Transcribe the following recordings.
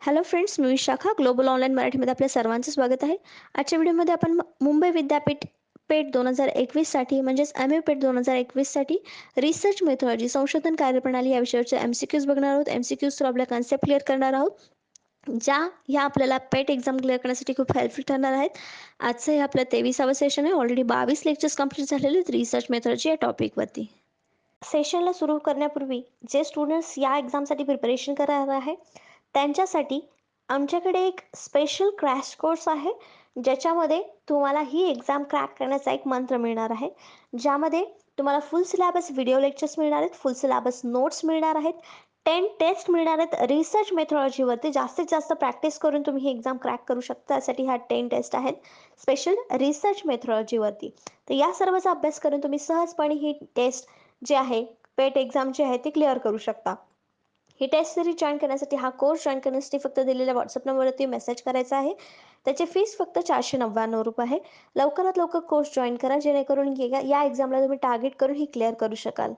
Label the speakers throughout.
Speaker 1: Hello friends, मी Vishakha global online मराठीमध्ये आपल्या सर्वांचं स्वागत आहे. आजच्या व्हिडिओमध्ये आपण मुंबई विद्यापीठ पेठ 2021साठी म्हणजेच MA पेठ 2021साठी रिसर्च मेथॉलॉजी संशोधन कार्यप्रणाली या विषयावरचे MCQs बघणार आहोत. MCQs थ्रू आपल्या कन्सेप्ट क्लिअर करणार आहोत, ज्या ह्या आपल्याला पेट एक्झाम क्लिअर करण्यासाठी खूप हेल्पफुल ठरणार आहेत. आजचं हे आपलं 23वा सेशन आहे. ऑलरेडी 22 लेक्चर्स कंप्लीट झालेले आहेत रिसर्च मेथॉलॉजी या टॉपिकवरती. सेशनला सुरू करण्यापूर्वी जे स्टुडंट्स या एक्झामसाठी प्रिपरेशन करणार आहे त्यांच्यासाठी आमच्याकडे एक स्पेशल क्रॅश कोर्स आहे, ज्याच्यामध्ये तुम्हाला ही एक्झाम क्रॅक करण्याचा एक मंत्र मिळणार आहे, ज्यामध्ये तुम्हाला फुल सिलेबस व्हिडिओ लेक्चर्स मिळणार आहेत, फुल सिलेबस नोट्स मिळणार आहेत, 10 टेस्ट मिळणार आहेत. रिसर्च मेथॉलॉजीवरती जास्तीत जास्त प्रॅक्टिस करून तुम्ही ही एक्झाम क्रॅक करू शकता. त्यासाठी ह्या 10 टेस्ट आहेत स्पेशल रिसर्च मेथॉलॉजीवरती. तर या सर्वचा अभ्यास करून तुम्ही सहजपणे ही टेस्ट जे आहे पेट एक्झाम जे आहे ते क्लिअर करू शकता. ही टेस्ट सिरीज जॉईन करण्यासाठी, हा कोर्स जॉईन करण्यासाठी फक्त दिलेल्या व्हॉट्सअप नंबरवरती मेसेज करायचा आहे. त्याची फीस फक्त 499 रुपये आहे. लवकरात लवकर कोर्स जॉईन करा, जेणेकरून या एक्झामला तुम्ही टार्गेट करून ही क्लिअर करू शकाल.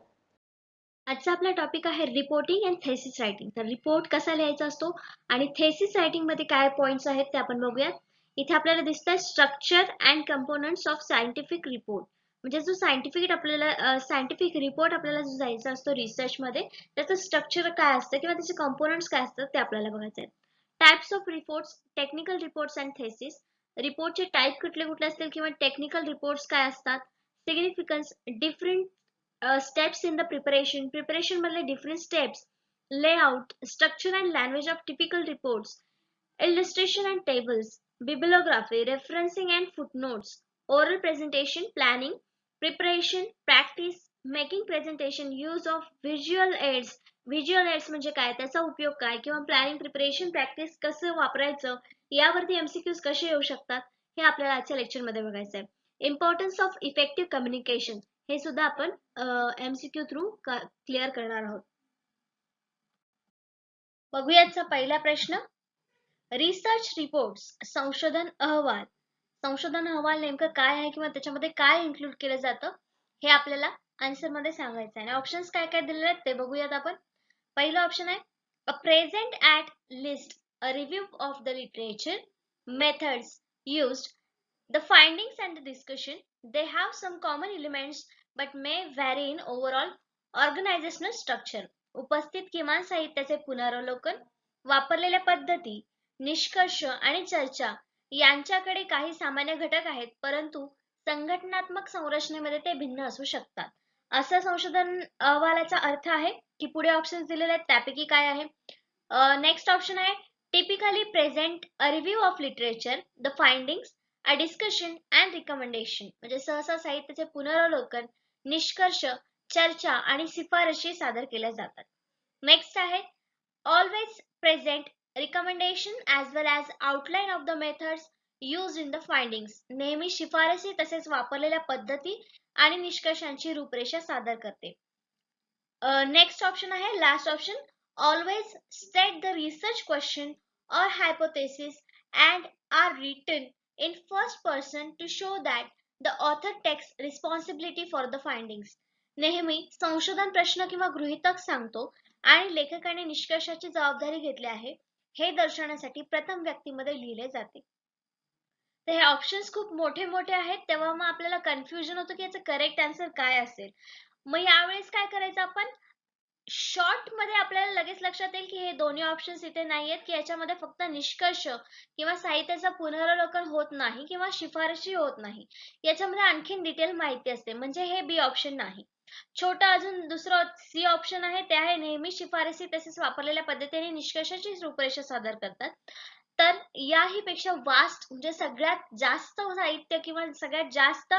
Speaker 1: आजचा आपला टॉपिक आहे रिपोर्टिंग अँड थेसिस रायटिंग. तर रिपोर्ट कसा लिहायचा असतो आणि थेसिस रायटिंग मध्ये काय पॉइंट्स आहेत ते आपण बघूयात. इथे आपल्याला दिसतंय structure and components of scientific report. म्हणजे जो सायंटिफिक रिपोर्ट आपल्याला जो जायचा असतो रिसर्च मध्ये, त्याचं स्ट्रक्चर काय असतं किंवा त्याचे कंपोनंट्स काय असतात ते आपल्याला बघायचं आहे. Types of reports, technical reports and thesis. रिपोर्टचे टाइप कुठले कुठले असतील किंवा टेक्निकल रिपोर्ट्स काय असतात. Significance, different steps in the preparation मधले different steps, layout, structure and language of typical reports, illustration and tables, bibliography, referencing and footnotes, oral presentation, planning, preparation, practice, making presentation, use of visual aids. Visual aids म्हणजे काय, त्याचा उपयोग काय, किंवा planning, preparation, practice कसं वापरायचं, यावरती MCQs कसे येऊ शकतात हे आपल्याला आजच्या लेक्चरमध्ये बघायचं आहे. इम्पॉर्टन्स ऑफ इफेक्टिव्ह कम्युनिकेशन हे सुद्धा आपण MCQ थ्रू क्लिअर करणार आहोत. बघूयाचा पहिला प्रश्न. रिसर्च रिपोर्ट्स, संशोधन अहवाल. संशोधन अहवाल नेमकं काय आहे किंवा त्याच्यामध्ये काय इन्क्लूड केलं जातं हे आपल्याला आन्सर मध्ये सांगायचं आहे. आणि ऑप्शन्स काय काय दिलेले आहेत ते बघूयात आपण. पहिलं ऑप्शन आहे a present at least a review of the literature, methods used, the findings and the discussion. They have some common elements but may vary in overall organizational structure. उपस्थित किमान साहित्याचे पुनरावलोकन, वापरलेल्या पद्धती, निष्कर्ष आणि चर्चा यांच्याकडे काही सामान्य घटक आहेत, परंतु संघटनात्मक संरचनेमध्ये ते भिन्न असू शकतात. असं संशोधन अहवालाचा अर्थ आहे की पुढे ऑप्शन्स दिलेले आहेत त्यापैकी काय आहे. नेक्स्ट ऑप्शन आहे typically present a review of literature, the findings, a discussion and recommendation. म्हणजे सहसा साहित्याचे पुनरावलोकन, निष्कर्ष, चर्चा आणि शिफारशी सादर केल्या जातात. नेक्स्ट आहे always present recommendation as well as outline of the methods used in the findings. नेहमी शिफारसी तसेच वापरलेल्या पद्धती आणि निष्कर्षांची रूपरेषा सादर करते. नेक्स्ट ऑप्शन आहे last option always state the research question or hypothesis and are written in first person to show that the author takes responsibility for the findings. नेहमी संशोधन प्रश्न किंवा गृहीतक सांगतो आणि लेखकाने निष्कर्षाची जबाबदारी घेतली आहे हे दर्शवण्यासाठी प्रथम व्यक्तीमध्ये लिहिले जाते. तर हे ऑप्शन्स खूप मोठे मोठे आहेत, तेव्हा मग आपल्याला कन्फ्युजन होतं की याचं करेक्ट आन्सर काय असेल. मग यावेळेस काय करायचं आपण, शॉर्ट मध्ये आपल्याला लगेच लक्षात येईल की हे दोन्ही ऑप्शन्स इथे नाहीयेत, की याच्यामध्ये फक्त निष्कर्ष किंवा साहित्याचं पुनरावलोकन होत नाही किंवा शिफारशी होत नाही, याच्यामध्ये आणखीन डिटेल माहिती असते, म्हणजे हे बी ऑप्शन नाही. छोटा अजून दुसरं सी ऑप्शन आहे, ते आहे नेहमी शिफारसी तसेच वापरलेल्या पद्धतीने निष्कर्षाची रूपरेषा सादर करतात. तर याही पेक्षा वास्ट म्हणजे सगळ्यात जास्त साहित्य किंवा सगळ्यात जास्त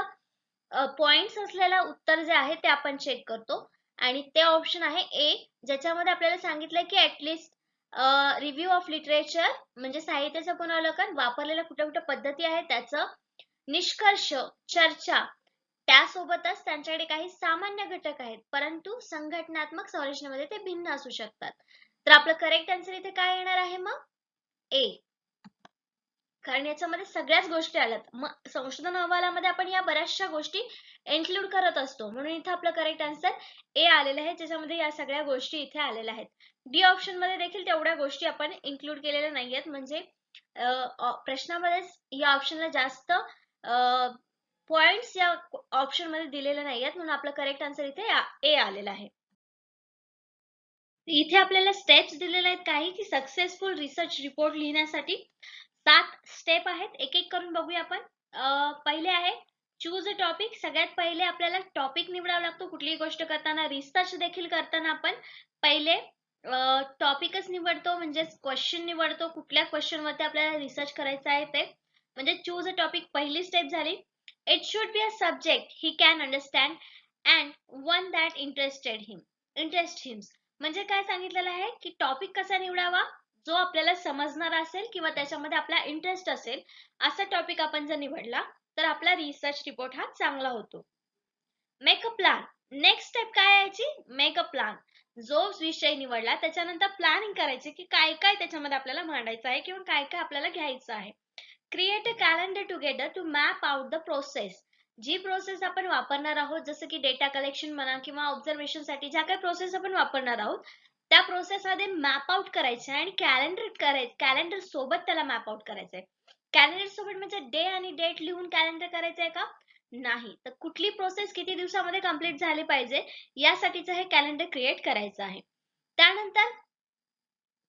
Speaker 1: पॉइंट्स असलेलं उत्तर जे आहे ते आपण चेक करतो आणि ते ऑप्शन आहे ए, ज्याच्यामध्ये आपल्याला सांगितलंय की ऍटलिस्ट रिव्ह्यू ऑफ लिटरेचर म्हणजे साहित्याचं पुनरावलोकन, वापरलेल्या कुठल्या कुठल्या पद्धती आहेत त्याचं, निष्कर्ष, चर्चा, त्यासोबतच त्यांच्याकडे काही सामान्य घटक आहेत परंतु संघटनात्मक संरचनेमध्ये ते भिन्न असू शकतात. तर आपलं करेक्ट आन्सर इथे काय येणार आहे मग, ए. कारण याच्यामध्ये सगळ्याच गोष्टी आल्यात. मग संशोधन अहवालामध्ये आपण या बऱ्याचशा गोष्टी इन्क्लूड करत असतो, म्हणून इथे आपलं करेक्ट आन्सर ए आलेलं आहे, ज्याच्यामध्ये या सगळ्या गोष्टी इथे आलेल्या आहेत. डी ऑप्शन मध्ये देखील तेवढ्या गोष्टी आपण इन्क्लूड केलेल्या नाहीयेत, म्हणजे प्रश्नामध्ये या ऑप्शनला जास्त पॉइंट्स या ऑप्शन मध्ये दिलेले नाहीयेत, म्हणून आपलं करेक्ट आन्सर इथे ए आलेला आहे. इथे आपल्याला स्टेप्स दिलेले आहेत काही, की सक्सेसफुल रिसर्च रिपोर्ट लिहिण्यासाठी 7 स्टेप आहेत. एक एक करून बघूया आपण. पहिले आहे चूज अ टॉपिक. सगळ्यात पहिले आपल्याला टॉपिक निवडावा लागतो. कुठलीही गोष्ट करताना, रिसर्च देखील करताना आपण पहिले टॉपिकच निवडतो, म्हणजे क्वेश्चन निवडतो, कुठल्या क्वेश्चन वरती आपल्याला रिसर्च करायचं आहे ते, म्हणजे चूज अ टॉपिक पहिली स्टेप झाली. It should be a subject he can understand and one that interest him. म्हणजे काय सांगितलेलं आहे, की टॉपिक कसा निवडावा, जो आपल्याला समजणार असेल किंवा त्याच्यामध्ये आपला इंटरेस्ट असेल, असा टॉपिक आपण जर निवडला तर आपला रिसर्च रिपोर्ट हा चांगला होतो. Make a plan. Next step काय याची? Make a plan. जो विषय निवडला त्याच्यानंतर प्लॅनिंग करायची, की काय काय त्याच्यामध्ये आपल्याला मांडायचं आहे किंवा काय काय आपल्याला घ्यायचं आहे. Create a calendar together to map out the process. जी प्रोसेस आपण वापरणार आहोत, जसं की डेटा कलेक्शन म्हणा किंवा ऑब्झर्वेशन साठी ज्या काही प्रोसेस आपण वापरणार आहोत, त्या प्रोसेस आधी मॅप आउट करायचे आणि कॅलेंडर सोबत त्याला मॅप आउट करायचंय. कॅलेंडर सोबत म्हणजे डे आणि डेट लिहून कॅलेंडर करायचंय का? नाही. तर कुठली प्रोसेस किती दिवसामध्ये कंप्लीट झाली पाहिजे यासाठीचं हे कॅलेंडर क्रिएट करायचं आहे. त्यानंतर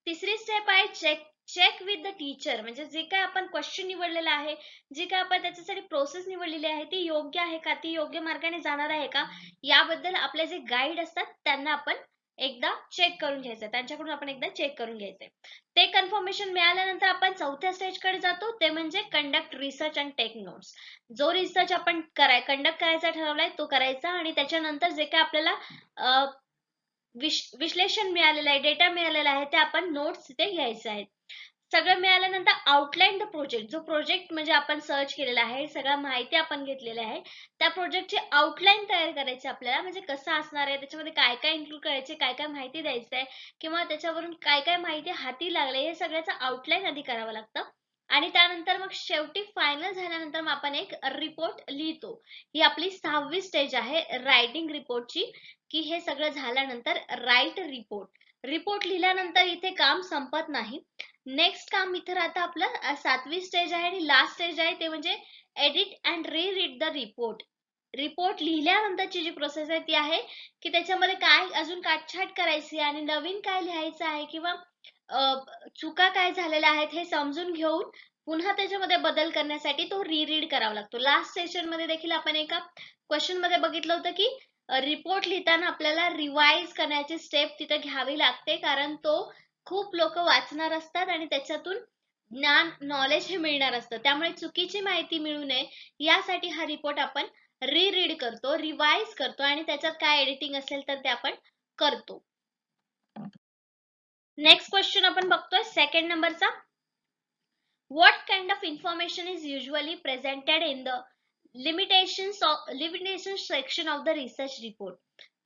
Speaker 1: तिसरी स्टेप आहे चेक विथ द टीचर. म्हणजे जे काय आपण क्वेश्चन निवडलेला आहे, जी काय आपण त्याच्यासाठी प्रोसेस निवडलेली आहे, ती योग्य आहे का, ती योग्य मार्गाने जाणार आहे का, याबद्दल आपले जे गाईड असतात त्यांना आपण एकदा चेक करून घ्यायचं, त्यांच्याकडून आपण एकदा चेक करून घ्यायचंय. ते कन्फर्मेशन मिळाल्यानंतर आपण चौथ्या स्टेजकडे जातो, ते म्हणजे conduct research and take notes. जो रिसर्च आपण कंडक्ट करायचा ठरवलाय तो करायचा, आणि त्याच्यानंतर जे काय आपल्याला विश्लेषण मिळालेलं आहे, डेटा मिळालेला आहे, ते आपण नोट्स तिथे घ्यायचे आहेत. सगळं मिळाल्यानंतर आउटलाईन द प्रोजेक्ट. जो प्रोजेक्ट म्हणजे आपण सर्च केलेला आहे, सगळं माहिती आपण घेतलेली आहे, त्या प्रोजेक्टची आउटलाईन तयार करायची आपल्याला, म्हणजे कसं असणार आहे, त्याच्यामध्ये काय काय इन्क्लूड करायचे, काय काय माहिती द्यायचं आहे किंवा त्याच्यावरून काय काय माहिती हाती लागले, हे सगळ्याचं आउटलाईन आधी करावं लागतं. आणि त्यानंतर मग शेवटी फायनल झाल्यानंतर मग आपण एक रिपोर्ट लिहितो. ही आपली 6वी स्टेज आहे रायटिंग रिपोर्टची, की हे सगळं झाल्यानंतर राईट रिपोर्ट लिहिल्यानंतर इथे काम संपत नाही. नेक्स्ट काम इथे राहतं आपलं 7वी स्टेज आहे आणि लास्ट स्टेज आहे, ते म्हणजे edit and read the report लिहिल्यानंतरची जी प्रोसेस आहे ती आहे, की त्याच्यामध्ये काय अजून काटछाट करायची आणि नवीन काय लिहायचं आहे किंवा चुका काय झालेल्या आहेत हे समजून घेऊन पुन्हा त्याच्यामध्ये बदल करण्यासाठी तो रीड करावा लागतो. लास्ट सेशन मध्ये देखील आपण एका क्वेश्चन मध्ये बघितलं होतं, की रिपोर्ट लिहिताना आपल्याला रिवाइज करण्याची स्टेप तिथे घ्यावी लागते, कारण तो खूप लोक वाचणार असतात आणि त्याच्यातून नॉलेज हे मिळणार असतं. त्यामुळे चुकीची माहिती मिळू नये यासाठी हा रिपोर्ट आपण रीड करतो, रिवाइज करतो आणि त्याच्यात काय एडिटिंग असेल तर ते आपण करतो. नेक्स्ट क्वेश्चन आपण बघतोय सेकंड नंबरचा. What kind of information is usually presented in the limitations section of the research report?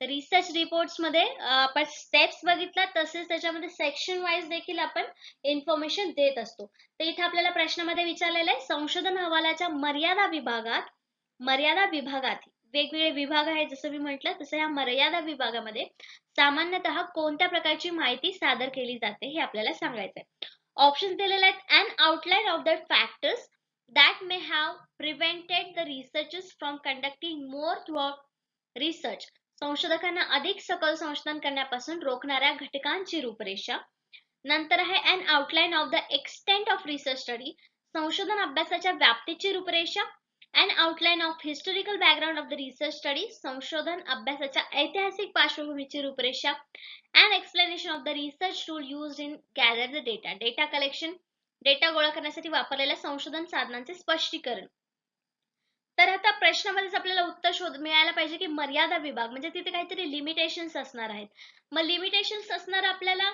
Speaker 1: Research reports मध्ये आपण स्टेप्स बघितला, तसेच त्याच्यामध्ये सेक्शन वाईज देखील आपण इन्फॉर्मेशन देत असतो. तर इथे आपल्याला प्रश्नामध्ये विचारलेलं आहे, संशोधन अहवालाच्या मर्यादा विभागात वेगवेगळे विभाग आहेत, जसं मी म्हटलं तसं या मर्यादा विभागामध्ये सामान्यतः कोणत्या प्रकारची माहिती सादर केली जाते हे आपल्याला सांगायचं आहे. ऑप्शन दिलेले आहेत. An outline of the factors that may have prevented the researchers from conducting more thorough research. संशोधकांना अधिक सखोल संशोधन करण्यापासून रोखणाऱ्या घटकांची रूपरेषा. नंतर आहे an outline of the extent of research study. संशोधन अभ्यासाच्या व्याप्तीची रूपरेषा. An outline of historical background of the research study. संशोधन अभ्यासाच्या ऐतिहासिक पार्श्वभूमीची रूपरेषा. An explanation of the research tool used in gather the data. Data collection, data गोळा करण्यासाठी वापरलेल्या संशोधन साधनांचे स्पष्टीकरण. तर आता प्रश्नामध्येच आपल्याला उत्तर मिळायला पाहिजे, की मर्यादा विभाग म्हणजे तिथे काहीतरी लिमिटेशन्स असणार आहेत. मग लिमिटेशन्स असणार आपल्याला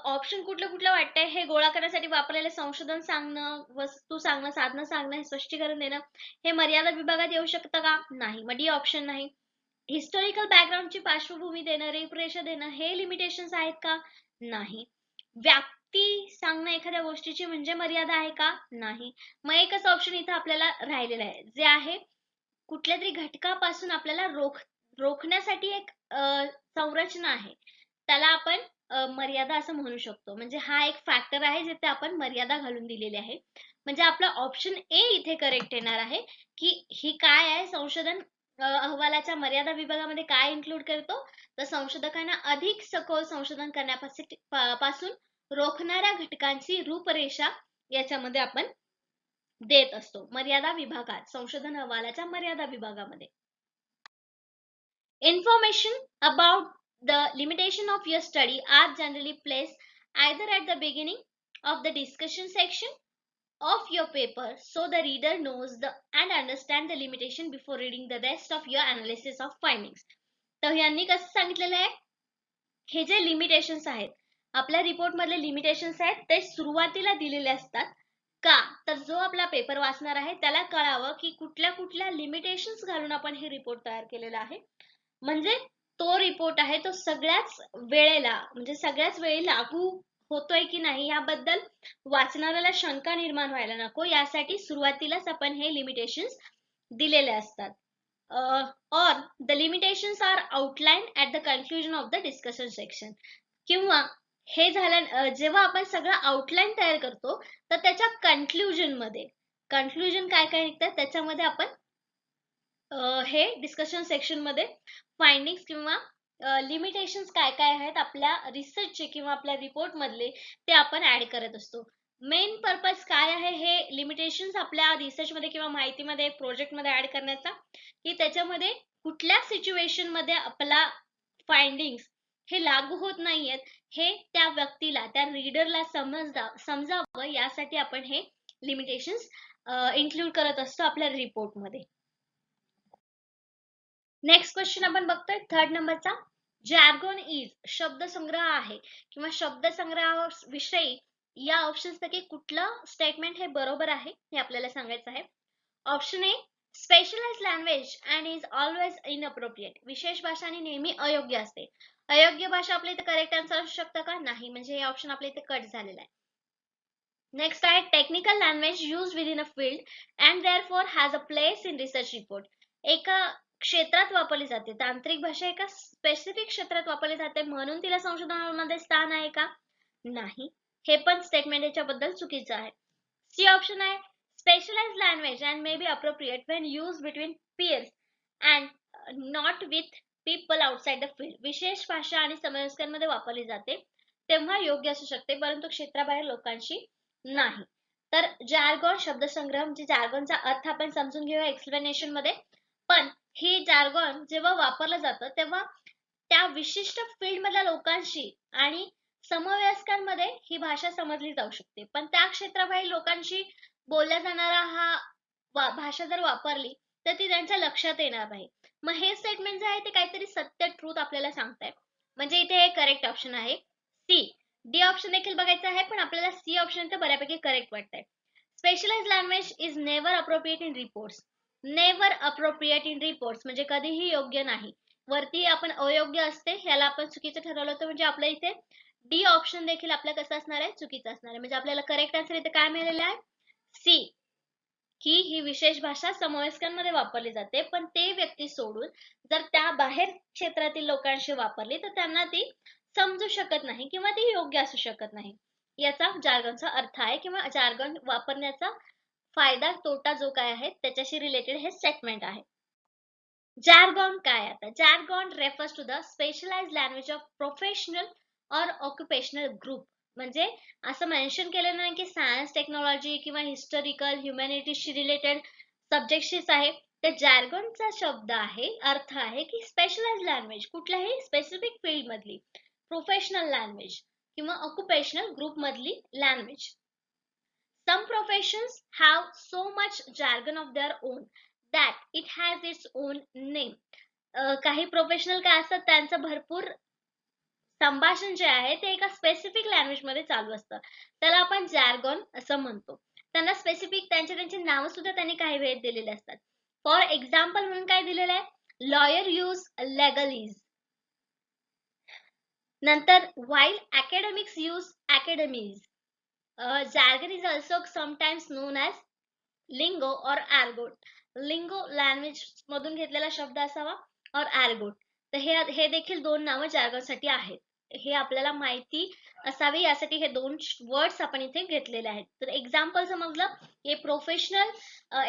Speaker 1: ऑप्शन कुठलं वाटतंय? हे गोळा करण्यासाठी वापरलेले संशोधन सांगणं, वस्तू सांगणं, साधनं सांगणं, हे स्पष्टीकरण देणं, हे मर्यादा विभागात येऊ शकतं का? नाही. मग डी ऑप्शन नाही. हिस्टॉरिकल बॅकग्राऊंडची पार्श्वभूमी देणं, रूपरेषा देणं, हे लिमिटेशन्स आहेत का? नाही. व्याप्ती सांगणं एखाद्या गोष्टीची म्हणजे मर्यादा आहे का? नाही. मग एकच ऑप्शन इथं आपल्याला राहिलेलं आहे, जे आहे कुठल्या तरी घटकापासून आपल्याला रोखण्यासाठी एक संरचना आहे. त्याला आपण मर्यादा असं म्हणू शकतो. म्हणजे हा एक फॅक्टर आहे जिथे आपण मर्यादा घालून दिलेली आहे. म्हणजे आपला ऑप्शन ए इथे करेक्ट येणार आहे, की ही काय आहे संशोधन अहवालाच्या मर्यादा विभागामध्ये काय इन्क्लूड करतो? तर संशोधकांना अधिक सखोल संशोधन पासून रोखणाऱ्या घटकांची रूपरेषा याच्यामध्ये आपण देत असतो. मर्यादा विभागात, संशोधन अहवालाच्या मर्यादा विभागामध्ये. Information about the limitation of your study are generally placed either at the beginning of the discussion section of your paper, so the reader knows and understand the limitation before reading the rest of your analysis of findings. तर यांनी कसं सांगितलेलं आहे, हे जे limitations आहेत, आपल्या report मधले लिमिटेशन्स आहेत ते सुरुवातीला दिलेले असतात. का? तर जो आपला पेपर वाचणार आहे त्याला कळावं की कुठल्या कुठल्या लिमिटेशन्स घालून आपण हे रिपोर्ट तयार केलेला आहे. म्हणजे तो रिपोर्ट आहे तो सगळ्याच वेळेला म्हणजे सगळ्याच वेळी लागू होतोय की नाही याबद्दल वाचणाऱ्याला शंका निर्माण व्हायला नको, यासाठी सुरुवातीलाच आपण हे लिमिटेशन्स दिलेले असतात. or the limitations are outlined at the conclusion of the discussion section. किंवा हे झालं जेव्हा आपण सगळं आउटलाईन तयार करतो तर त्याच्या कन्क्लुजन मध्ये कन्क्लुजन काय काय निघतात त्याच्यामध्ये आपण हे डिस्कशन सेक्शन मध्ये फाइंडिंग्स किंवा लिमिटेशन्स काय काय आहेत आपल्या रिसर्चचे किंवा आपल्या रिपोर्ट मधले ते आपण ऍड करत असतो. मेन पर्पज काय आहे हे लिमिटेशन्स आपल्या रिसर्च मध्ये किंवा माहितीमध्ये प्रोजेक्ट मध्ये ऍड करण्याचा, की त्याच्यामध्ये कुठल्या सिच्युएशन मध्ये आपला फाइंडिंग्स हे लागू होत नाहीयेत हे त्या व्यक्तीला त्या रीडरला समजावं यासाठी आपण हे लिमिटेशन्स इन्क्लूड करत असतो आपल्या रिपोर्ट मध्ये. नेक्स्ट क्वेश्चन आपण बघतोय 3rd नंबरचा. जॅर्गोन इज शब्दसंग्रह आहे किंवा शब्दसंग्रहाविषयी या ऑप्शन्स पैकी कुठलं स्टेटमेंट हे बरोबर आहे हे आपल्याला सांगायचं आहे. Option A, specialised language and is always inappropriate. विशेष भाषा आणि नेहमी अयोग्य असते. अयोग्य भाषा आपल्या इथे करेक्ट आन्सर असू शकतं का? नाही, म्हणजे हे ऑप्शन आपल्या इथे कट झालेलं आहे. नेक्स्ट आहे technical language use with in a field and therefore has a place in research report. एका क्षेत्रात वापरली जाते, तांत्रिक भाषा एका स्पेसिफिक क्षेत्रात वापरली जाते म्हणून तिला संशोधनामध्ये स्थान आहे का? नाही, हे पण स्टेटमेंट याच्याबद्दल चुकीचं आहे. सी ऑप्शन आहे, specialised language and may be appropriate when use between peers and not with people outside the field. विशेष भाषा आणि समवयस्कांमध्ये वापरली जाते तेव्हा योग्य असू शकते, परंतु क्षेत्राबाहेर लोकांशी नाही. तर जार्गॉन शब्दसंग्रह म्हणजे जार्गॉनचा अर्थ आपण समजून घेऊया एक्सप्लेनेशन मध्ये. पण हे जार्गॉन जेव्हा वापरलं जातं तेव्हा त्या विशिष्ट फील्ड मधल्या लोकांशी आणि समवयस्कांमध्ये ही भाषा समजली जाऊ शकते, पण त्या क्षेत्राबाहेर लोकांशी बोलल्या जाणारा हा भाषा जर वापरली तर ती त्यांच्या लक्षात येणार नाही. मग हे स्टेटमेंट जे आहे ते काहीतरी सत्य ट्रूथ आपल्याला सांगताय, म्हणजे इथे हे करेक्ट ऑप्शन आहे सी. डी ऑप्शन देखील बघायचं आहे पण आपल्याला सी ऑप्शन तर बऱ्यापैकी करेक्ट वाटतंय. Specialised language is never appropriate in reports. Never appropriate in reports म्हणजे कधीही योग्य नाही. वरती आपण अयोग्य असते ह्याला आपण चुकीचं ठरवलं होतं, म्हणजे आपल्या इथे डी ऑप्शन देखील आपलं कसं असणार आहे, चुकीचं असणार आहे. म्हणजे आपल्याला करेक्ट आन्सर इथे काय मिळालेलं आहे, सी, की ही विशेष भाषा समवयस्कांमध्ये वापरली जाते, पण ते व्यक्ती सोडून जर त्या बाहेर क्षेत्रातील लोकांशी वापरली तर त्यांना ती समजू शकत नाही किंवा ती योग्य असू शकत नाही. याचा जार्गनचा अर्थ आहे किंवा जार्गन वापरण्याचा फायदा तोटा जो काय आहे त्याच्याशी रिलेटेड हे स्टेटमेंट आहे. जार्गॉन काय? आता jargon refers to the specialised language of professional और ऑक्युपेशनल ग्रुप. म्हणजे असं मेन्शन केलं नाही की सायन्स टेक्नॉलॉजी किंवा हिस्टॉरिकल ह्युमॅनिटीशी रिलेटेड सब्जेक्टशीच आहे. तर जार्गॉनचा शब्द आहे, अर्थ आहे की स्पेशलाइज्ड लँग्वेज कुठल्याही स्पेसिफिक फील्ड मधली, प्रोफेशनल लँग्वेज किंवा ऑक्युपेशनल ग्रुप मधली language. Some professions have so much jargon of their own that it has its own name. काही प्रोफेशनल काय असतात त्यांचं भरपूर संभाषण जे आहे ते एका स्पेसिफिक लँग्वेज मध्ये चालू असतं, त्याला आपण जार्गॉन असं म्हणतो. त्यांना स्पेसिफिक त्यांचे नाव सुद्धा त्यांनी काही वेळ दिलेले असतात. फॉर एक्झाम्पल म्हणून काय दिलेलं आहे, लॉयर यूज लेगलीज. नंतर while academics use academies. Jargon is also sometimes known as lingo or argot. Lingo language मधून घेतलेला शब्द असावा और argot. तर हे देखील दोन नावं jargon साठी आहेत. हे आपल्याला माहिती असावी यासाठी हे दोन वर्ड्स आपण इथे घेतलेले आहेत. तर एक्झाम्पल समजलं, हे प्रोफेशनल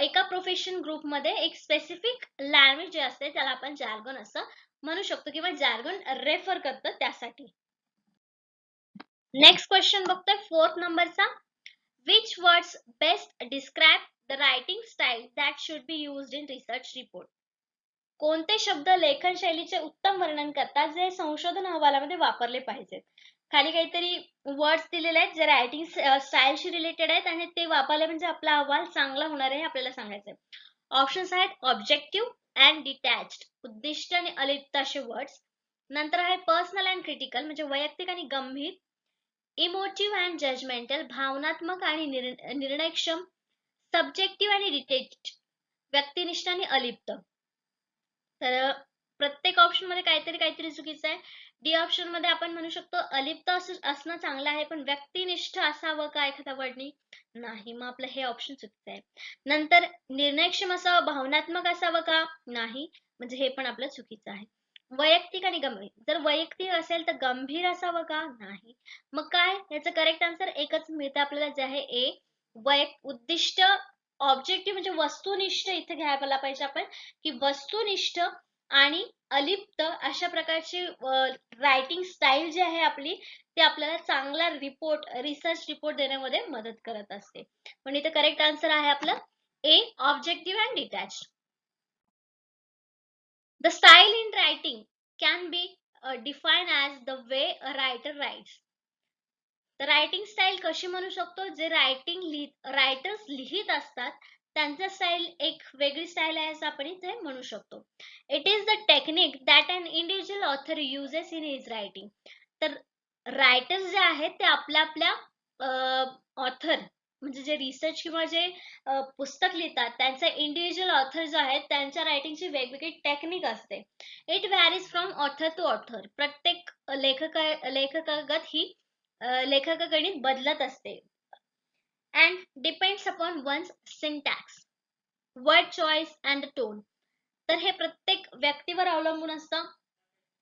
Speaker 1: एका प्रोफेशन ग्रुप मध्ये एक स्पेसिफिक लँग्वेज जे असते त्याला आपण jargon असं म्हणू शकतो किंवा jargon रेफर करतं त्यासाठी. नेक्स्ट क्वेश्चन बघतोय 4th नंबरचा. Which words best describe the writing style that should be used in research report? कोणते शब्द लेखन शैलीचे उत्तम वर्णन करतात जे संशोधन अहवालामध्ये वापरले पाहिजेत? खाली काहीतरी वर्ड्स दिलेले आहेत जे रायटिंग स्टाईलशी रिलेटेड आहेत आणि ते वापरले म्हणजे आपला अहवाल चांगला होणार आहे आपल्याला सांगायचंय. ऑप्शन्स आहेत ऑब्जेक्टिव्ह अँड डिटॅच्ड, उद्दिष्ट आणि अलिप्त असे वर्ड्स. नंतर आहे पर्सनल अँड क्रिटिकल म्हणजे वैयक्तिक आणि गंभीर. इमोटिव्ह अँड जजमेंटल, भावनात्मक आणि निर्णयक्षम. सब्जेक्टिव्ह आणि डिटेच्ड, व्यक्तिनिष्ठ आणि अलिप्त. तर प्रत्येक ऑप्शन मध्ये काहीतरी चुकीचं आहे. डी ऑप्शन मध्ये आपण म्हणू शकतो अलिप्त असणं चांगलं आहे, पण व्यक्तिनिष्ठ असावं का एखाद्या वर्डनी? नाही, मग आपलं हे ऑप्शन चुकीचं आहे. नंतर निर्णयक्षम असावं, भावनात्मक असावं का? नाही, म्हणजे हे पण आपलं चुकीचं आहे. वैयक्तिक आणि गंभीर, जर वैयक्तिक असेल तर गंभीर असावं का? नाही. मग काय याचं करेक्ट आन्सर एकच मिळतं आपल्याला, जे आहे ए, उद्दिष्ट. ऑब्जेक्टिव्ह म्हणजे वस्तुनिष्ठ इथे घ्यायला पाहिजे आपण, की वस्तुनिष्ठ आणि अलिप्त अशा प्रकारची रायटिंग स्टाईल जी आहे आपली, ती आपल्याला चांगला रिसर्च रिपोर्ट देण्यामध्ये मदत करत असते. पण इथे करेक्ट आन्सर आहे आपलं A, objective and detached. The style in writing can be defined as the way a writer writes. तर रायटिंग स्टाईल कशी म्हणू शकतो? जे रायटर्स लिहित असतात त्यांचा स्टाईल एक वेगळी स्टाईल आहे असं आपण इथे म्हणू शकतो. It is the technique that an individual author uses in his writing. तर रायटर्स जे आहेत ते आपल्या ऑथर म्हणजे जे रिसर्च किंवा जे पुस्तक लिहितात त्यांचा इंडिव्हिज्युअल ऑथर जो आहे त्यांच्या रायटिंगची वेगवेगळी टेक्निक असते. It varies from author to author. प्रत्येक लेखकागत ही लेखकागणिक बदलत असते. And depends upon one's syntax, word choice and tone. तर हे प्रत्येक व्यक्तीवर अवलंबून असतं.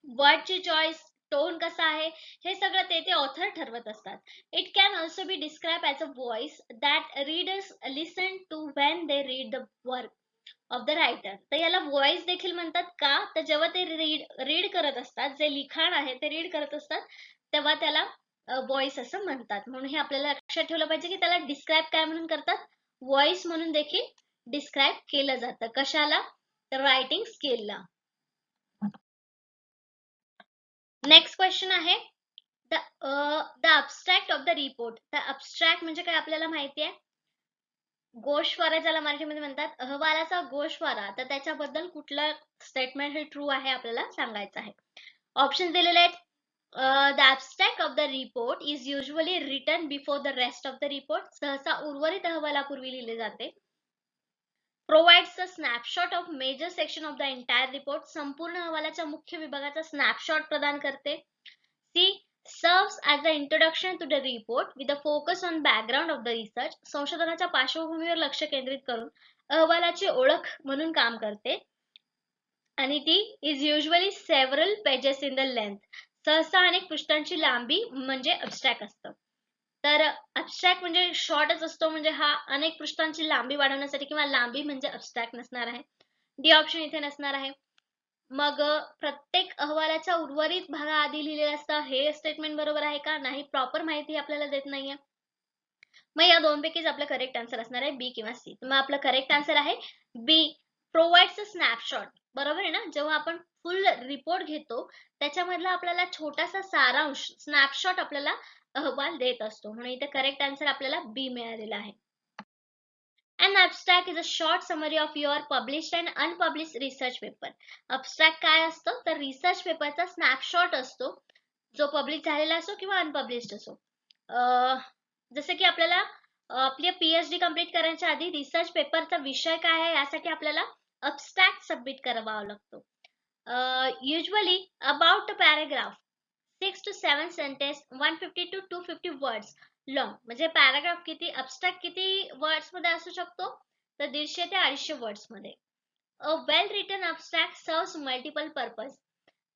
Speaker 1: वर्डची चॉईस, टोन कसा आहे हे सगळं ते ऑथर ठरवत असतात. It can also be describe as a voice that readers listen to when they read the work of the writer. तर याला व्हॉइस देखील म्हणतात का? तर जेव्हा ते रीड करत असतात, जे लिखाण आहे ते रीड करत असतात तेव्हा त्याला व्हॉइस असं म्हणतात. म्हणून हे आपल्याला लक्षात ठेवलं पाहिजे की त्याला डिस्क्राइब काय म्हणून करतात? व्हॉइस म्हणून देखील डिस्क्राइब केलं जातं. कशाला? तर रायटिंग स्किलला. नेक्स्ट क्वेश्चन आहे the abstract of the report. तर अबस्ट्रॅक्ट म्हणजे काय आपल्याला माहिती आहे? गोषवारा ज्याला मराठीमध्ये म्हणतात, अहवालाचा गोषवारा. तर त्याच्याबद्दल कुठलं स्टेटमेंट हे ट्रू आहे आपल्याला सांगायचं आहे. ऑप्शन दिलेले आहेत. The abstract of the report is usually written before the rest of the report. सहसा उर्वरित अहवालापूर्वी लिहिले जाते. Provides a snapshot of major section of the entire report. संपूर्ण अहवालाच्या मुख्य विभागाचा स्नॅपशॉट प्रदान करते. C serves as the introduction to the report with a focus on background of the research. संशोधनाच्या पार्श्वभूमीवर लक्ष केंद्रित करून अहवालाची ओळख म्हणून काम करते. आणि ती is usually several pages in the length. सहसा अनेक पृष्ठांची लांबी म्हणजे अबस्ट्रॅक्ट असतं. तर अबस्ट्रॅक्ट म्हणजे शॉर्टच असतो, म्हणजे हा अनेक पृष्ठांची लांबी वाढवण्यासाठी किंवा लांबी म्हणजे अबस्ट्रॅक्ट नसणार आहे. डी ऑप्शन इथे नसणार आहे. मग प्रत्येक अहवालाच्या उर्वरित भागाआधी लिहिलेलं असतं हे स्टेटमेंट बरोबर आहे का? नाही, प्रॉपर माहिती आपल्याला देत नाहीये. मग या दोनपैकीच आपलं करेक्ट आन्सर असणार आहे बी किंवा सी. मग आपलं करेक्ट आन्सर आहे बी, प्रोव्हाइड्स अ स्नॅपशॉट. बरोबर आहे ना? जेव्हा आपण फुल रिपोर्ट घेतो त्याच्यामधला आपल्याला छोटासा सारांश स्नॅपशॉट आपल्याला अहवाल देत असतो. म्हणून इथे करेक्ट आन्सर आपल्याला बी मिळालेला आहे. An abstract is a short summary of your published and unpublished research paper. Abstract काय असतो? तर रिसर्च पेपरचा स्नॅपशॉट असतो, जो पब्लिश झालेला असो किंवा अनपब्लिश्ड असो. जसे की आपल्याला आपली पीएचडी कंप्लीट करण्याच्या आधी रिसर्च पेपरचा विषय काय आहे यासाठी आपल्याला अबस्ट्रॅक्ट सबमिट करावा लागतो. Usually about a paragraph, 6 to 7 sentences, 150 to 250 words. Long. म्हणजे पॅराग्राफ किती, ॲब्स्ट्रॅक्ट किती वर्ड्स मध्ये असू शकतो, तर 150 ते 250 वर्ड्स मध्ये. A well written abstract serves multiple purpose.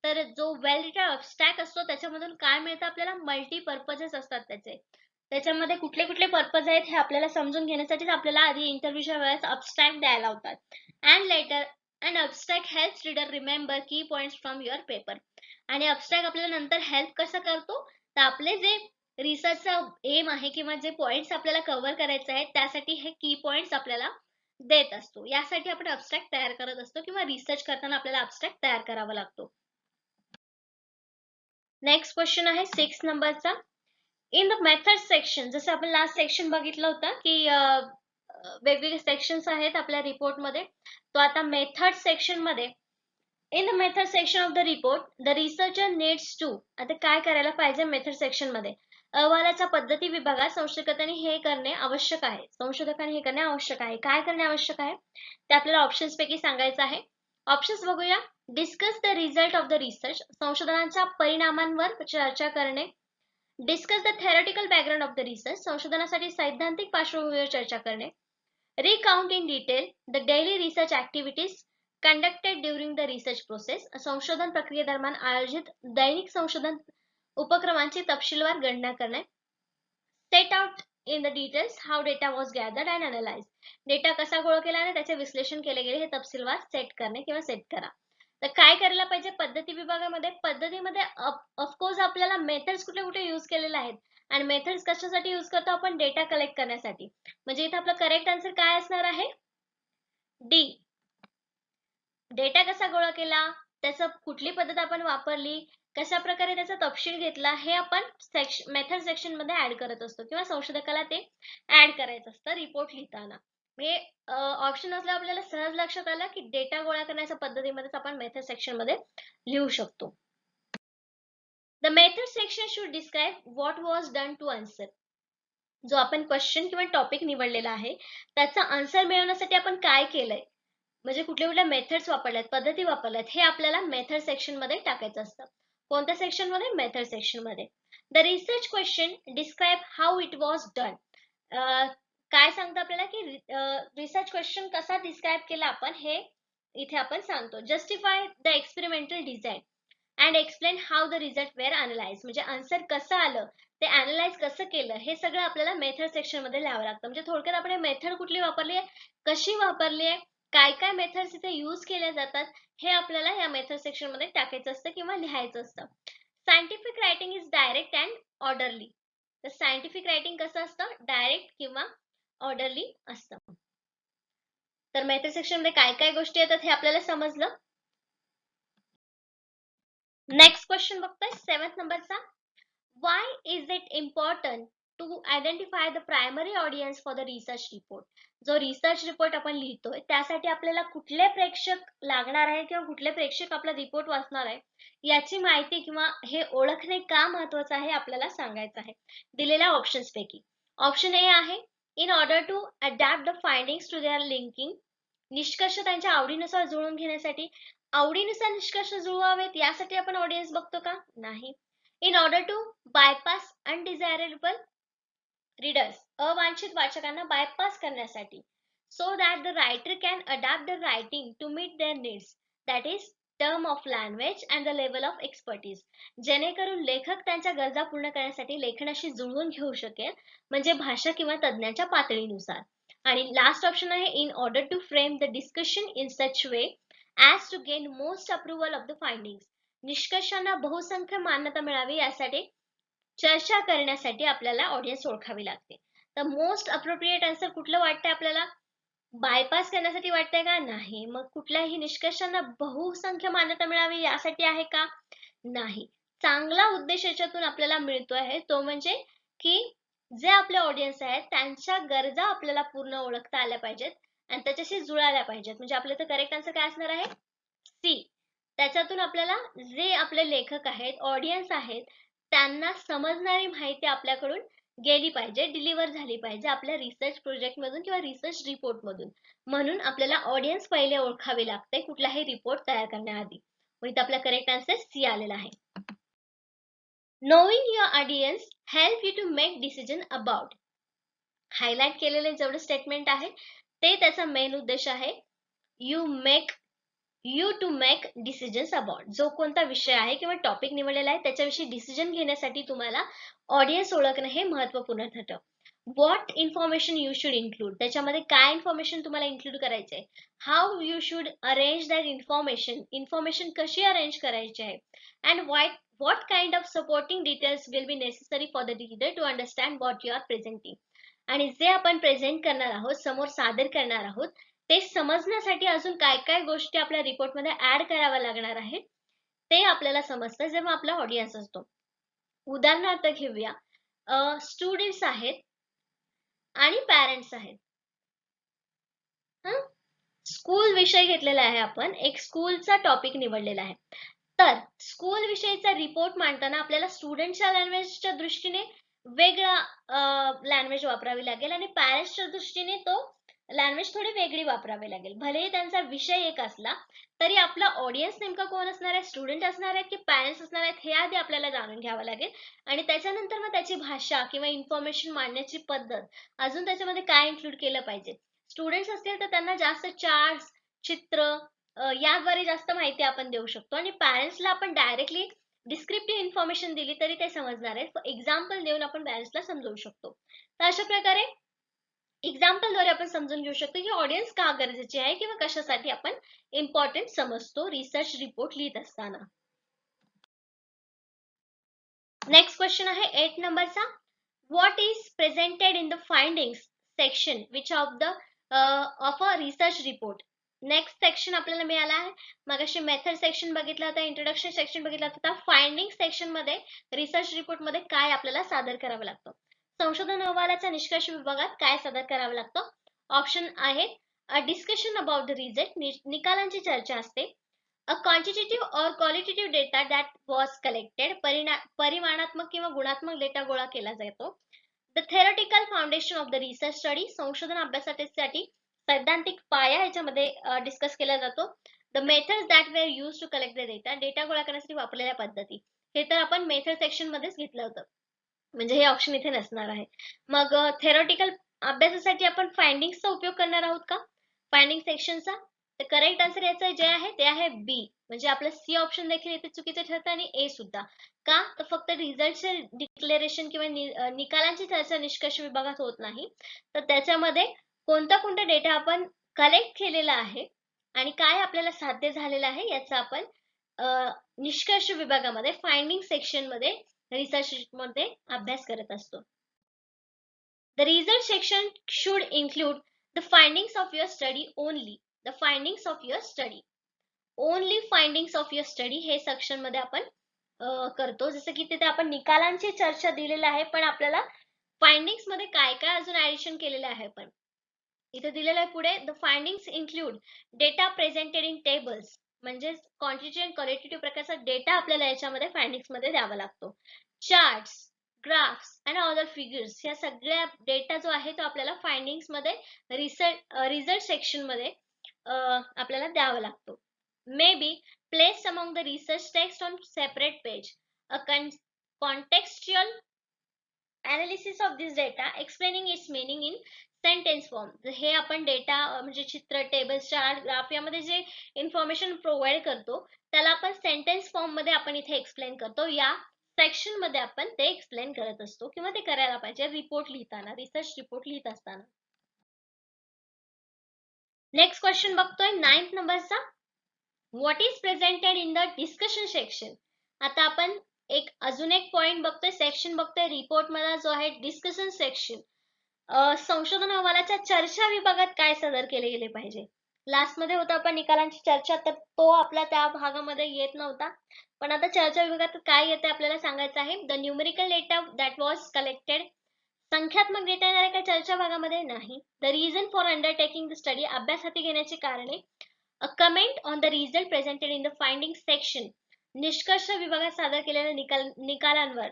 Speaker 1: तर जो वेल रिटन ॲब्स्ट्रॅक्ट असतो त्याच्यामधून काय मिळतं आपल्याला, मल्टीपर्पजेस असतात त्याचे. त्याच्यामध्ये कुठले कुठले पर्पज आहेत हे आपल्याला समजून घेण्यासाठीच आपल्याला आधी इंटरव्ह्यूच्या वेळेस ॲब्स्ट्रॅक्ट द्यायला लावतात. And later and abstract helps reader remember key points from your paper. आणि ॲब्स्ट्रॅक्ट आपल्याला नंतर हेल्प कसं करतो, तर आपले जे रिसर्चचा एम आहे किंवा जे पॉइंट्स आपल्याला कव्हर करायचे आहेत त्यासाठी हे की पॉइंट्स आपल्याला देत असतो. यासाठी आपण ॲब्स्ट्रॅक्ट तयार करत असतो किंवा रिसर्च करताना आपल्याला ॲब्स्ट्रॅक्ट तयार करावा लागतो. नेक्स्ट क्वेश्चन आहे 6 नंबरचा. इन द मेथड सेक्शन, जसं आपण लास्ट सेक्शन बघितलं होतं की वेगवेगळे सेक्शन्स आहेत आपल्या रिपोर्टमध्ये. तो आता मेथड सेक्शन मध्ये, in the method section of the report the researcher needs to. आता काय करायला पाहिजे मेथड सेक्शन मध्ये, अहवालाच्या पद्धती विभागात संशोधकांनी हे करणे आवश्यक आहे. संशोधकांनी हे करणे आवश्यक आहे. काय करणे आवश्यक आहे ते आपल्याला ऑप्शन्स पैकी सांगायचं आहे. ऑप्शन्स बघूया. Discuss the result of the research, संशोधनाच्या परिणामांवर चर्चा करणे. Discuss the theoretical background of the research, संशोधनासाठी सैद्धांतिक पार्श्वभूमीवर चर्चा करणे. Recount in detail the daily research activities conducted during the research process, संशोधन प्रक्रियेदरम्यान आयोजित दैनिक संशोधन उपक्रमांची तपशीलवार गणना करणे. Set out in the details how data was gathered and analyse, data कसा गोळा केला आणि त्याचे विश्लेषण केले गेले हे तपशीलवार सेट करणे किंवा सेट करा. तर काय करायला पाहिजे पद्धती विभागामध्ये, पद्धतीमध्ये ऑफकोर्स आपल्याला मेथड्स कुठले कुठे यूज केलेले आहेत आणि मेथड्स कशासाठी यूज करतो आपण, डेटा कलेक्ट करण्यासाठी. म्हणजे इथे आपलं करेक्ट आन्सर काय असणार आहे, डी. डेटा कसा गोळा केला, त्याचं कुठली पद्धत आपण वापरली, कशा प्रकारे त्याचा तपशील घेतला, हे आपण मेथड सेक्शन मध्ये ऍड करत असतो किंवा संशोधकाला ते ऍड करायचं असतं रिपोर्ट लिहिताना. म्हणजे ऑप्शन असल्यावर आपल्याला सहज लक्षात आलं की डेटा गोळा करण्याच्या पद्धतीमध्येच आपण मेथड सेक्शन मध्ये लिहू शकतो. The method section should describe what was done to answer. जो आपण क्वेश्चन किंवा टॉपिक निवडलेला आहे त्याचा आन्सर मिळवण्यासाठी आपण काय केलंय, म्हणजे कुठल्या कुठल्या मेथड्स वापरल्यात, पद्धती वापरल्यात, हे आपल्याला मेथड सेक्शन मध्ये टाकायचं असतं. कोणत्या सेक्शन मध्ये, मेथड सेक्शन मध्ये. The research question describe how it was done. काय सांगतो आपल्याला की रिसर्च क्वेश्चन कसा डिस्क्राइब केला आपण हे इथे आपण सांगतो. Justify the experimental design and explain how the result were analyse. म्हणजे आन्सर कसं आलं, ते अनालाइज कसं केलं, हे सगळं आपल्याला मेथड सेक्शन मध्ये लिहावं लागतं. म्हणजे थोडक्यात आपण मेथड कुठली वापरली आहे, कशी वापरली आहे, काय काय मेथड्स इथे यूज केल्या जातात, हे आपल्याला या मेथड सेक्शन मध्ये टाकायचं असतं किंवा लिहायचं असतं. Scientific writing is direct and orderly. तर सायंटिफिक रायटिंग कसं असतं, डायरेक्ट किंवा ऑर्डरली असतं. तर मेथड सेक्शन मध्ये काय काय गोष्टी येतात हे आपल्याला समजलं. नेक्स्ट क्वेश्चन बघतोय 7th नंबरचा. Why is it important to identify the primary audience for the research report? जो रिसर्च रिपोर्ट आपण लिहितोय त्यासाठी आपल्याला कुठले प्रेक्षक लागणार आहे किंवा कुठले प्रेक्षक आपला रिपोर्ट वाचणार आहे याची माहिती किंवा हे ओळखणे का महत्वाचं आहे आपल्याला सांगायचं आहे दिलेल्या ऑप्शन्स पैकी. ऑप्शन ए आहे in order to adapt the findings to their linking. निष्कर्ष त्यांच्या आवडीनुसार जुळवून घेण्यासाठी. आवडीनुसार निष्कर्ष जुळवावेत यासाठी आपण ऑडियन्स बघतो का, नाही. In order to bypass undesirable readers, अवांछित वाचकांना बायपास करण्यासाठी. So that the writer can adapt the writing to meet their needs, that is term of language and the level of expertise. जेणेकरून लेखक त्यांच्या गरजा पूर्ण करण्यासाठी लेखनाशी जुळवून घेऊ शकेल, म्हणजे भाषा किंवा तज्ञाच्या पातळीनुसार. आणि लास्ट ऑप्शन आहे in order to frame the discussion in such way as to gain most approval of the findings. निष्कर्षांना बहुसंख्य मान्यता मिळावी यासाठी चर्चा करण्यासाठी आपल्याला ऑडियन्स ओळखावी लागते. तर मोस्ट अप्रोप्रिएट आन्सर कुठलं वाटतंय आपल्याला, बायपास करण्यासाठी वाटतंय का, नाही. मग कुठल्याही निष्कर्षांना बहुसंख्य मान्यता मिळावी यासाठी आहे का, नाही. चांगला उद्देश याच्यातून आपल्याला मिळतो आहे तो म्हणजे की जे आपले ऑडियन्स आहेत त्यांच्या गरजा आपल्याला पूर्ण ओळखता आल्या पाहिजेत आणि त्याच्याशी जुळाल्या पाहिजेत. म्हणजे आपलं तर करेक्ट आन्सर काय असणार आहे, सी. त्याच्यातून आपल्याला जे आपले लेखक आहेत, ऑडियन्स आहेत, त्यांना समजणारी माहिती आपल्याकडून गेली पाहिजे, डिलिव्हर झाली पाहिजे आपल्या रिसर्च प्रोजेक्ट मधून किंवा रिसर्च रिपोर्ट मधून. म्हणून आपल्याला ऑडियन्स पहिले ओळखावे लागते कुठलाही रिपोर्ट तयार करण्याआधी. मग इथे आपला करेक्ट आन्सर सी आलेला आहे. Knowing your audience help you to make decision about. Highlight केलेले जेवढे स्टेटमेंट आहे ते त्याचा मेन उद्देश आहे. You to make decisions about. जो कोणता विषय आहे किंवा टॉपिक निवडलेला आहे त्याच्याविषयी डिसिजन घेण्यासाठी तुम्हाला ऑडियन्स ओळखणं हे महत्वपूर्ण ठरतं. What information you should include. त्याच्यामध्ये काय इन्फॉर्मेशन तुम्हाला इन्क्लूड करायचे आहे. How you should arrange that information. Information कशी अरेंज करायची आहे. And what kind of supporting details will be necessary for the reader to understand what you are presenting. आणि जे आपण प्रेझेंट करणार आहोत, समोर सादर करणार आहोत, ते समजण्यासाठी अजून काय काय गोष्टी आपल्या रिपोर्टमध्ये ऍड कराव्या लागणार आहेत ते आपल्याला समजतं जेव्हा आपला ऑडियन्स असतो. उदाहरणार्थ घेऊया, स्टुडंट्स आहेत आणि पॅरेंट्स आहेत. स्कूल विषय घेतलेला आहे आपण, एक स्कूलचा टॉपिक निवडलेला आहे. तर स्कूल विषयीचा रिपोर्ट मांडताना आपल्याला स्टुडंटच्या लँग्वेजच्या दृष्टीने वेगळा लँग्वेज वापरावी लागेल आणि पॅरेंट्सच्या दृष्टीने तो लँग्वेज थोडी वेगळी वापरावी लागेल. भलेही त्यांचा विषय एक असला तरी आपला ऑडियन्स नेमका कोण असणार आहे, स्टुडंट असणार आहेत की पॅरेंट्स असणार आहेत हे आधी आपल्याला जाणून घ्यावं लागेल. आणि त्याच्यानंतर मग त्याची भाषा किंवा इन्फॉर्मेशन मांडण्याची पद्धत, अजून त्याच्यामध्ये काय इन्क्लूड केलं पाहिजे. स्टुडंट्स असतील तर त्यांना जास्त चार्ट्स, चित्र याद्वारे जास्त माहिती आपण देऊ शकतो आणि पॅरेंट्सला आपण डायरेक्टली डिस्क्रिप्टिव्ह इन्फॉर्मेशन दिली तरी ते समजणार आहे. एक्झाम्पल देऊन आपण पॅरेंट्सला समजवू शकतो. तर अशा प्रकारे एक्झाम्पलद्वारे आपण समजून घेऊ शकतो की ऑडियन्स का गरजेची आहे किंवा कशासाठी आपण इम्पॉर्टंट समजतो रिसर्च रिपोर्ट लिहित असताना. नेक्स्ट क्वेश्चन आहे 8 नंबरचा. What is presented in the findings section which of a research report. Next section आपल्याला मिळाला आहे. मगाशी मेथड सेक्शन बघितला होता, इंट्रोडक्शन सेक्शन बघितला होता. फाइंडिंग सेक्शन मध्ये रिसर्च रिपोर्ट मध्ये काय आपल्याला सादर करावं लागतं. संशोधन अहवालाचा निष्कर्ष विभागात काय सादर करावं लागतं. ऑप्शन आहे a discussion about the result, निकालांची चर्चा असते. अ क्वांटिटेटिव्ह और qualitative data that was collected, परिमाणात्मक किंवा गुणात्मक डेटा गोळा केला जातो. The theoretical foundation of the research study, संशोधन अभ्यासासाठी सैद्धांतिक पाया याच्यामध्ये डिस्कस केला जातो. The methods that were use to collect the data, data गोळा करण्यासाठी वापरलेल्या पद्धती. हे तर आपण मेथड सेक्शन मध्येच घेतलं होतं, म्हणजे हे ऑप्शन इथे नसणार आहे. मग थेरॉटिकल अभ्यासासाठी आपण फाइंडिंग्सचा उपयोग करणार आहोत का फाइंडिंग सेक्शनचा. तर करेक्ट आन्सर याचं जे आहे ते आहे बी, म्हणजे आपलं सी ऑप्शन देखील इथे चुकीचं ठरतं आणि ए सुद्धा. का तर फक्त रिझल्टचे डिक्लेरेशन किंवा निकालांची चर्चा निष्कर्ष विभागात होत नाही, तर त्याच्यामध्ये कोणता कोणता डेटा आपण कलेक्ट केलेला आहे आणि काय आपल्याला साध्य झालेलं आहे याचा आपण निष्कर्ष विभागामध्ये फाइंडिंग सेक्शन मध्ये रिसर्च मध्ये अभ्यास करत असतो. The result section should include the findings of your study only. The findings of your study. Only findings of your study हे सेक्शन मध्ये आपण करतो. जसं की तिथे आपण निकालांची चर्चा दिलेली आहे, पण आपल्याला फाइंडिंग्स मध्ये काय काय अजून ऍडिशन केलेलं आहे. पण इथे दिलेलं आहे पुढे the findings include data presented in tables, म्हणजे क्वांटिटी अँड क्वालिटेटिव्ह प्रकारचा डेटा आपल्याला याच्यामध्ये फाइंडिंग्स मध्ये द्यावा लागतो. चार्ट्स, ग्राफ्स आणि अदर फिगर्स, या सगळ्या डेटा जो आहे तो आपल्याला फाइंडिंग्स मध्ये रिझल्ट सेक्शन मध्ये आपल्याला द्यावा लागतो. May be place among the research text on separate page. A contextual analysis of this data explaining its meaning in sentence form. हे आपण डेटा म्हणजे चित्र, टेबल, चार्ट, ग्राफ यामध्ये जे इन्फॉर्मेशन प्रोव्हाइड करतो त्याला आपण सेंटेन्स फॉर्म मध्ये आपण इथे एक्सप्लेन करतो. या सेक्शन मध्ये आपण ते एक्सप्लेन करत असतो किंवा ते करायला पाहिजे रिपोर्ट लिहिताना, रिसर्च रिपोर्ट लिहित असताना. नेक्स्ट क्वेश्चन बघतोय 9th नंबरचा. What is presented in the discussion section. आता आपण अजून एक पॉइंट बघतोय, सेक्शन बघतोय रिपोर्ट मध्ये जो आहे डिस्कशन सेक्शन. संशोधन अहवालाच्या चर्चा विभागात काय सादर केले गेले पाहिजे. लास्ट मध्ये होता आपण निकालांची चर्चा, तर तो आपला त्या भागामध्ये येत नव्हता, पण आता चर्चा विभागात काय येते आपल्याला सांगायचं आहे. The numerical data that was collected, संख्यात्मक डेटा येणार का चर्चा भागामध्ये नाही. The reason for undertaking the study, अभ्यास हाती घेण्याची कारणे. A comment on the result presented in the finding section, निष्कर्ष विभागात सादर केलेल्या निकालांवर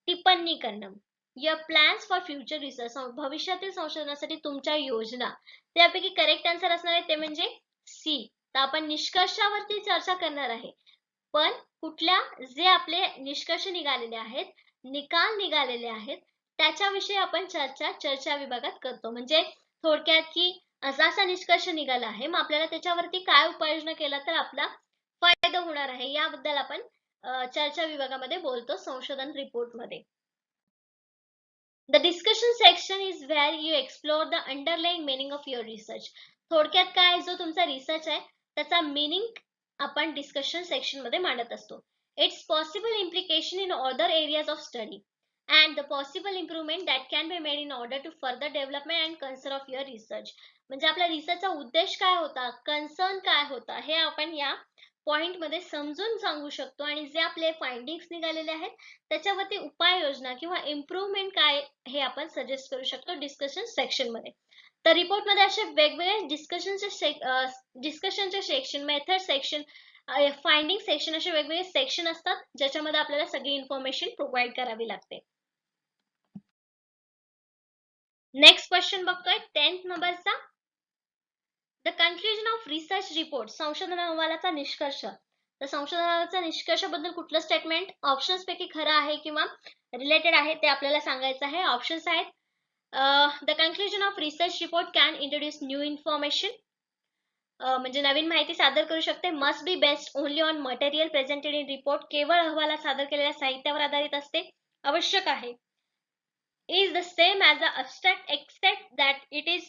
Speaker 1: टिप्पणी करणं. Your plans for future research, भविष्यातील संशोधनासाठी तुमच्या योजना. त्यापैकी करेक्ट आन्सर असणार आहे ते म्हणजे सी. तर आपण निष्कर्षावरती चर्चा करणार आहे. पण जे आपले निष्कर्ष निघालेले आहेत, निकाल निघालेले आहेत, त्याच्याविषयी आपण चर्चा विभागात करतो. म्हणजे थोडक्यात की असा निष्कर्ष निघाला आहे, मग आपल्याला त्याच्यावरती काय उपाययोजना केला तर आपला फायदा होणार आहे, याबद्दल आपण चर्चा विभागामध्ये बोलतो संशोधन रिपोर्टमध्ये. The discussion section is where you explore the underlying meaning of your research. थोडक्यात काय जो तुमचा रिसर्च आहे त्याचा मीनिंग आपण डिस्कशन सेक्शन मध्ये मांडत असतो. Its possible implication in other areas of study and the possible improvement that can be made in order to further development and concern of your research. म्हणजे आपल्या रिसर्चचा उद्देश काय होता, कन्सर्न काय होता, हे आपण या पॉइंट मध्ये समजून सांगू शकतो आणि जे आपले फाइंडिंग्स निघालेले आहेत त्याच्यावरती उपाययोजना किंवा इम्प्रूव्हमेंट काय हे आपण सजेस्ट करू शकतो डिस्कशन सेक्शन मध्ये. तर रिपोर्ट मध्ये असे वेगवेगळे डिस्कशनचे section, method section, finding section असे वेगवेगळे सेक्शन असतात ज्याच्यामध्ये आपल्याला सगळी इन्फॉर्मेशन प्रोव्हाइड करावी लागते. नेक्स्ट क्वेश्चन बघतोय 10th नंबरचा. The conclusion of research report, संशोधन अहवालाचा निष्कर्ष. तर संशोधनाचा निष्कर्षाबद्दल कुठलं स्टेटमेंट ऑप्शन्स पैकी खरं आहे किंवा रिलेटेड आहे ते आपल्याला सांगायचं आहे. ऑप्शन्स आहेत, the conclusion of research report can introduce new information, म्हणजे नवीन माहिती सादर करू शकते. Must be based only on material presented in report, केवळ अहवालात सादर केलेल्या साहित्यावर आधारित असते. आवश्यक आहे, is the same as the abstract except that it is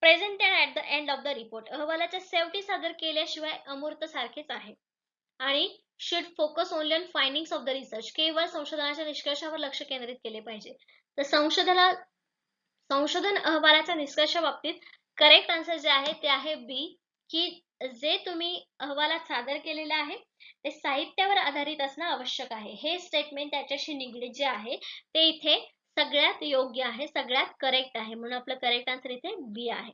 Speaker 1: presented at the end of the report. अहवालाच्या शेवटी सादर केल्याशिवाय अमूर्त सारखेच आहे. आणि should focus only on findings of the research, केवळ संशोधनाच्या निष्कर्षावर लक्ष केंद्रित केले पाहिजे. तर संशोधन अहवालाच्या निष्कर्षा बाबतीत करेक्ट आन्सर जे आहे ते आहे बी, की जे तुम्ही अहवालात सादर केलेले आहे ते साहित्यावर आधारित असणं आवश्यक आहे. हे स्टेटमेंट त्याच्याशी निगडीत जे आहे ते इथे सगळ्यात योग्य आहे, सगळ्यात करेक्ट आहे. म्हणून आपलं करेक्ट आन्सर इथे बी आहे.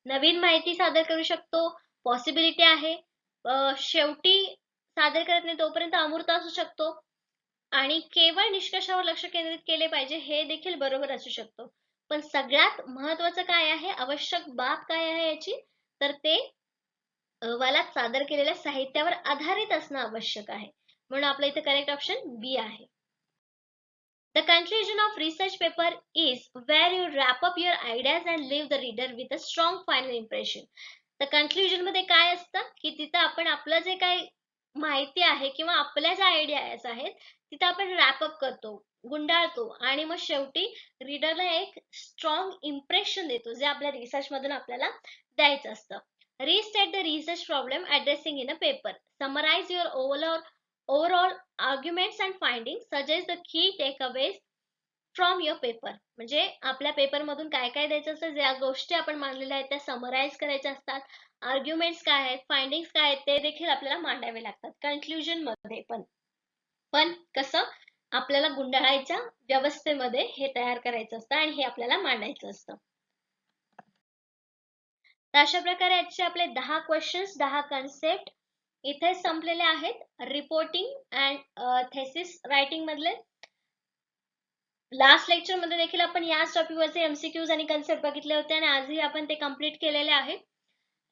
Speaker 1: नवीन माहिती सादर करू शकतो, पॉसिबिलिटी आहे, शेवटी सादर करत नाही तोपर्यंत अमूर्त असू शकतो आणि केवळ निष्कर्षावर लक्ष केंद्रित केले पाहिजे हे देखील बरोबर असू शकतो. पण सगळ्यात महत्वाचं काय आहे, आवश्यक बाब काय आहे याची, तर ते अहवालात सादर केलेल्या साहित्यावर आधारित असणं आवश्यक आहे. म्हणून आपलं इथे करेक्ट ऑप्शन बी आहे. The conclusion of research paper is where you wrap up your ideas and leave the reader with a strong final impression. तर conclusion मध्ये काय असतं की तिथं आपण आपलं जे काही माहिती आहे किंवा आपल्या ज्या आयडियाज आहेत तिथं आपण रॅप अप करतो, गुंडाळतो आणि मग शेवटी रीडरला एक स्ट्रॉंग इम्प्रेशन देतो जे आपल्या रिसर्च मधून आपल्याला द्यायचं असतं. Restate the research problem addressing in a paper. Summarize your overall arguments and findings. Suggest the key takeaways from your paper. म्हणजे आपल्या पेपर मधून काय काय द्यायचं असतं, ज्या गोष्टी आपण मांडलेल्या आहेत त्या समराइज करायच्या असतात. आर्ग्युमेंट्स काय आहेत, फाइंडिंग्स काय आहेत ते देखील आपल्याला मांडावे लागतात कन्क्लुजन मध्ये. पण कसं आपल्याला गुंडाळायच्या व्यवस्थेमध्ये हे तयार करायचं असतं आणि हे आपल्याला मांडायचं असतं. तर अशा प्रकारे आजचे आपले 10 क्वेश्चन्स, 10 कन्सेप्ट इथे संपलेले आहेत रिपोर्टिंग अँड थेसिस रायटिंग मधले. लास्ट लेक्चर मध्ये देखील आपण याच टॉपिक वरचे एमसीक्यूज आणि कन्सेप्ट बघितले होते आणि आजही आपण ते कंप्लीट केलेले आहे.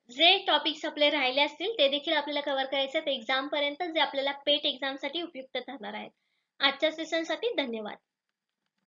Speaker 1: जे टॉपिक्स आपले राहिले असतील ते देखील आपल्याला कव्हर करायचे आहेत एक्झाम पर्यंत, जे आपल्याला पेट एक्झाम साठी उपयुक्त ठरणार आहेत. आजच्या सेशन साठी धन्यवाद.